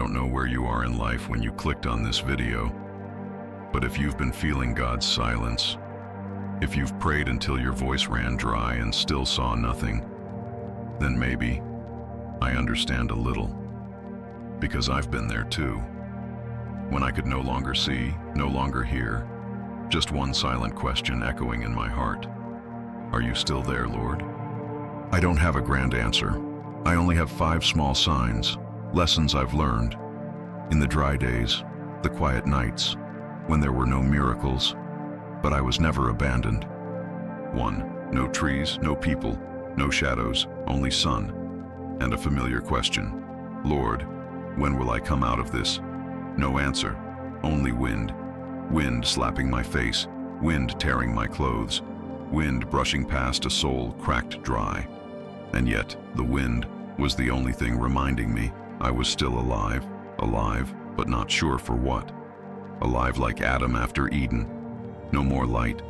don't know where you are in life when you clicked on this video, but if you've been feeling God's silence, if you've prayed until your voice ran dry and still saw nothing, then maybe I understand a little, because I've been there too. When I could no longer see, no longer hear, just one silent question echoing in my heart. Are you still there, Lord? I don't have a grand answer. I only have 5 small signs, lessons I've learned. In the dry days, the quiet nights, when there were no miracles, but I was never abandoned. 1. No trees, no people, no shadows, only sun. And a familiar question. Lord, when will I come out of this? No answer, only wind. Wind slapping my face, wind tearing my clothes, wind brushing past a soul cracked dry. And yet, the wind was the only thing reminding me I was still alive, but not sure for what. Alive like Adam after Eden. No more light,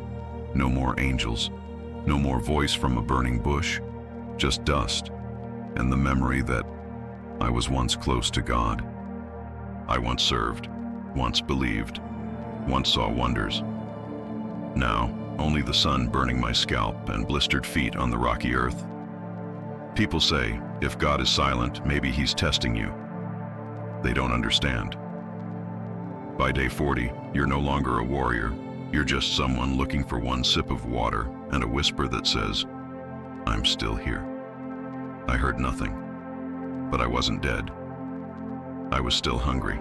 no more angels, no more voice from a burning bush, just dust, and the memory that I was once close to God. I once served, once believed, once saw wonders. Now, only the sun burning my scalp and blistered feet on the rocky earth. People say, if God is silent, maybe he's testing you. They don't understand. By day 40, you're no longer a warrior. You're just someone looking for one sip of water and a whisper that says, I'm still here. I heard nothing, but I wasn't dead. I was still hungry,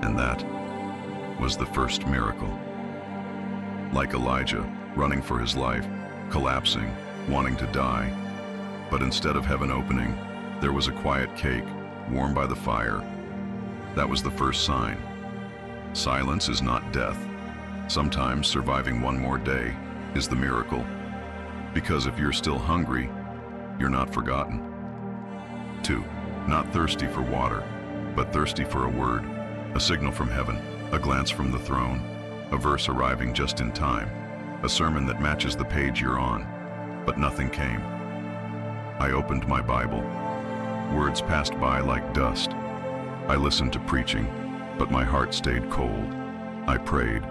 and that was the first miracle. Like Elijah, running for his life, collapsing, wanting to die, but instead of heaven opening, there was a quiet cake, warm by the fire. That was the first sign. Silence is not death. Sometimes surviving one more day is the miracle. Because if you're still hungry, you're not forgotten. 2. Not thirsty for water, but thirsty for a word, a signal from heaven, a glance from the throne, a verse arriving just in time, a sermon that matches the page you're on, but nothing came. I opened my Bible. Words passed by like dust. I listened to preaching, but my heart stayed cold. I prayed,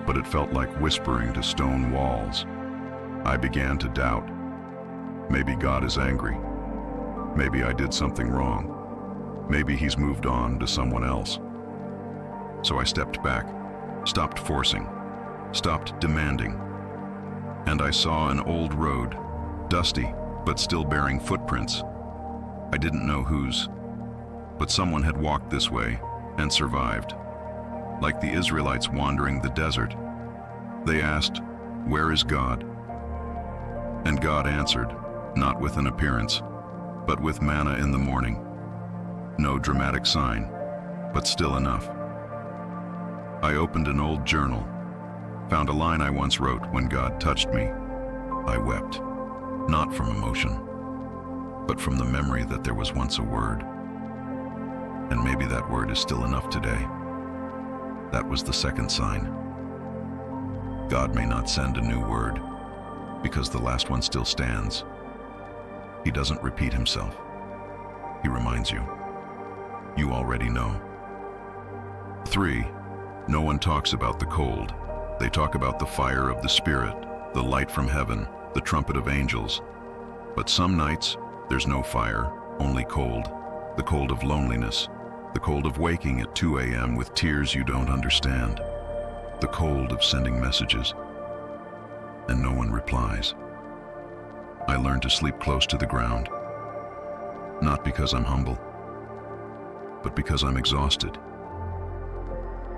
but it felt like whispering to stone walls. I began to doubt. Maybe God is angry. Maybe I did something wrong. Maybe he's moved on to someone else. So I stepped back, stopped forcing, stopped demanding. And I saw an old road, dusty, but still bearing footprints. I didn't know whose, but someone had walked this way and survived. Like the Israelites wandering the desert, they asked, "Where is God?" And God answered, not with an appearance, but with manna in the morning. No dramatic sign, but still enough. I opened an old journal, found a line I once wrote when God touched me. I wept, not from emotion, but from the memory that there was once a word. And maybe that word is still enough today. That was the second sign. God may not send a new word, because the last one still stands. He doesn't repeat himself. He reminds you. You already know. 3. No one talks about the cold. They talk about the fire of the Spirit, the light from heaven, the trumpet of angels. But some nights, there's no fire, only cold. The cold of loneliness, the cold of waking at 2 a.m. with tears you don't understand, the cold of sending messages, and no one replies. I learned to sleep close to the ground, not because I'm humble, but because I'm exhausted.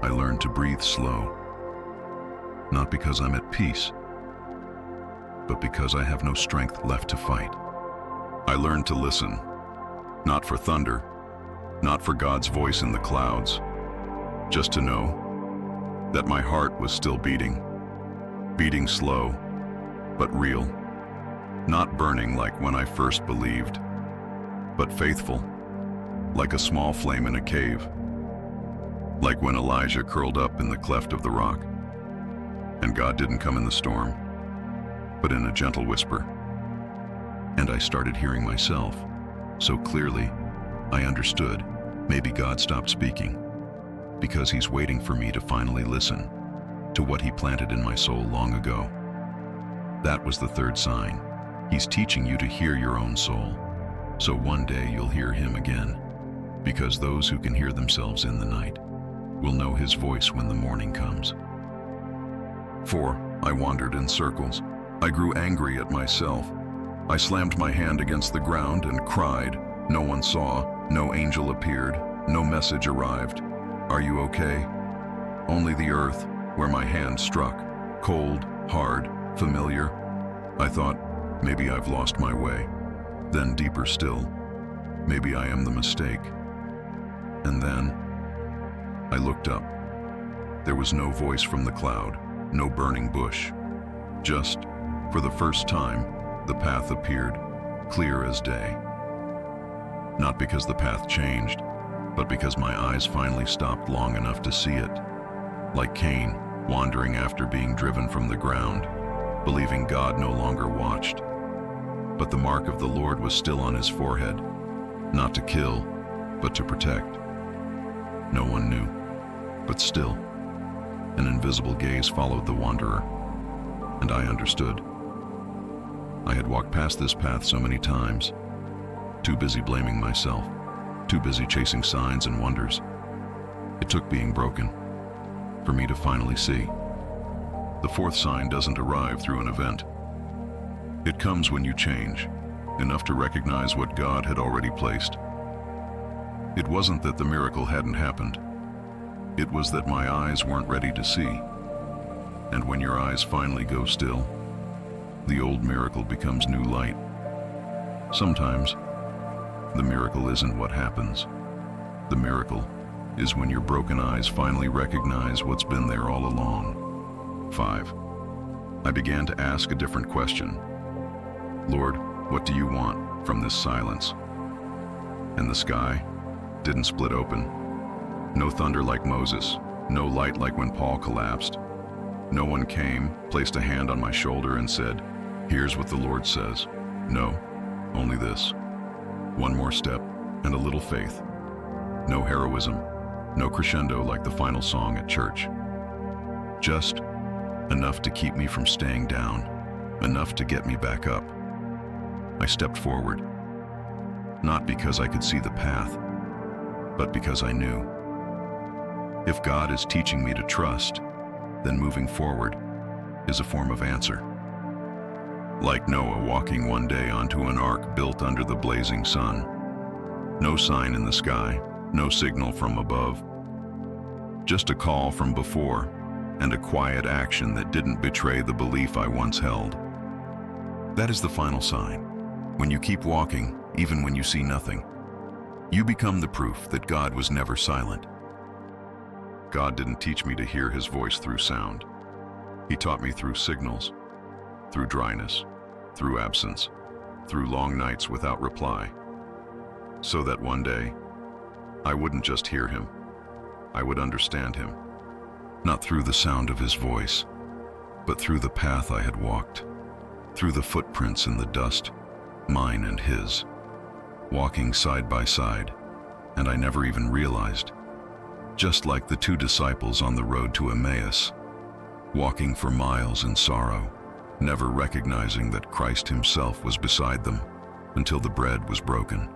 I learned to breathe slow, not because I'm at peace, but because I have no strength left to fight. I learned to listen, not for thunder, not for God's voice in the clouds, just to know that my heart was still beating slow, but real, not burning like when I first believed, but faithful, like a small flame in a cave, like when Elijah curled up in the cleft of the rock, and God didn't come in the storm, but in a gentle whisper. And I started hearing myself so clearly, I understood. Maybe God stopped speaking because he's waiting for me to finally listen to what he planted in my soul long ago. That was the third sign. He's teaching you to hear your own soul, so one day you'll hear him again, because those who can hear themselves in the night will know his voice when the morning comes. 4. I wandered in circles. I grew angry at myself. I slammed my hand against the ground and cried. No one saw, no angel appeared, no message arrived. Are you okay? Only the earth, where my hand struck, cold, hard, familiar. I thought, maybe I've lost my way. Then deeper still, maybe I am the mistake. And then, I looked up. There was no voice from the cloud, no burning bush. Just, for the first time, the path appeared, clear as day. Not because the path changed, but because my eyes finally stopped long enough to see it. Like Cain, wandering after being driven from the ground, believing God no longer watched. But the mark of the Lord was still on his forehead, not to kill, but to protect. No one knew, but still, an invisible gaze followed the wanderer, and I understood. I had walked past this path so many times, too busy blaming myself, too busy chasing signs and wonders. It took being broken for me to finally see. The fourth sign doesn't arrive through an event. It comes when you change, enough to recognize what God had already placed. It wasn't that the miracle hadn't happened. It was that my eyes weren't ready to see. And when your eyes finally go still, the old miracle becomes new light. Sometimes, the miracle isn't what happens. The miracle is when your broken eyes finally recognize what's been there all along. 5. I began to ask a different question. Lord, what do you want from this silence? And the sky didn't split open. No thunder like Moses, no light like when Paul collapsed. No one came, placed a hand on my shoulder and said, "Here's what the Lord says." No, only this. One more step and a little faith. No heroism, no crescendo like the final song at church. Just enough to keep me from staying down, enough to get me back up. I stepped forward, not because I could see the path, but because I knew. If God is teaching me to trust, then moving forward is a form of answer. Like Noah walking one day onto an ark built under the blazing sun. No sign in the sky, no signal from above. Just a call from before, and a quiet action that didn't betray the belief I once held. That is the final sign. When you keep walking, even when you see nothing, you become the proof that God was never silent. God didn't teach me to hear his voice through sound. He taught me through signals, through dryness, through absence, through long nights without reply, so that one day, I wouldn't just hear him, I would understand him, not through the sound of his voice, but through the path I had walked, through the footprints in the dust, mine and his, walking side by side, and I never even realized, just like the two disciples on the road to Emmaus, walking for miles in sorrow, never recognizing that Christ himself was beside them until the bread was broken.